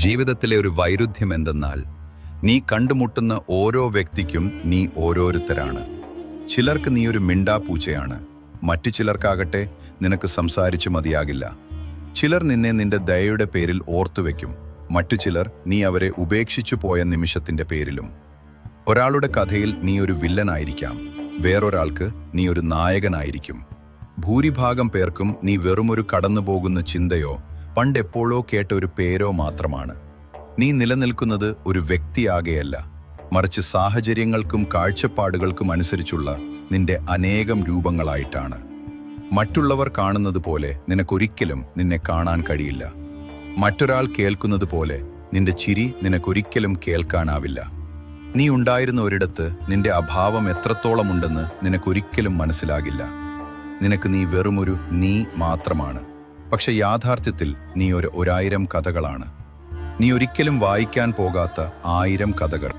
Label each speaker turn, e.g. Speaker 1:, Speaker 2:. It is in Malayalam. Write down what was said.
Speaker 1: ജീവിതത്തിലെ ഒരു വൈരുദ്ധ്യം എന്തെന്നാൽ നീ കണ്ടുമുട്ടുന്ന ഓരോ വ്യക്തിക്കും നീ ഓരോരുത്തരാണ്. ചിലർക്ക് നീ ഒരു മിണ്ടാപ്പൂച്ചയാണ്, മറ്റു ചിലർക്കാകട്ടെ നിനക്ക് സംസാരിച്ചു മതിയാകില്ല. ചിലർ നിന്നെ നിന്റെ ദയയുടെ പേരിൽ ഓർത്തുവെക്കും, മറ്റു ചിലർ നീ അവരെ ഉപേക്ഷിച്ചു പോയ നിമിഷത്തിന്റെ പേരിലും. ഒരാളുടെ കഥയിൽ നീ ഒരു വില്ലനായിരിക്കാം, വേറൊരാൾക്ക് നീ ഒരു നായകനായിരിക്കും. ഭൂരിഭാഗം പേർക്കും നീ വെറുമൊരു കടന്നുപോകുന്ന ചിന്തയോ പണ്ടെപ്പോഴോ കേട്ട ഒരു പേരോ മാത്രമാണ്. നീ നിലനിൽക്കുന്നത് ഒരു വ്യക്തിയാകെയല്ല, മറിച്ച് സാഹചര്യങ്ങൾക്കും കാഴ്ചപ്പാടുകൾക്കും അനുസരിച്ചുള്ള നിന്റെ അനേകം രൂപങ്ങളായിട്ടാണ്. മറ്റുള്ളവർ കാണുന്നത് പോലെ നിനക്കൊരിക്കലും നിന്നെ കാണാൻ കഴിയില്ല. മറ്റൊരാൾ കേൾക്കുന്നത് പോലെ നിന്റെ ചിരി നിനക്കൊരിക്കലും കേൾക്കാനാവില്ല. നീ ഉണ്ടായിരുന്ന ഒരിടത്ത് നിന്റെ അഭാവം എത്രത്തോളമുണ്ടെന്ന് നിനക്കൊരിക്കലും മനസ്സിലാകില്ല. നിനക്ക് നീ വെറുമൊരു നീ മാത്രമാണ്, പക്ഷെ യാഥാർത്ഥ്യത്തിൽ നീ 1000 കഥകളാണ്. നീ ഒരിക്കലും വായിക്കാൻ പോകാത്ത 1000 കഥകൾ.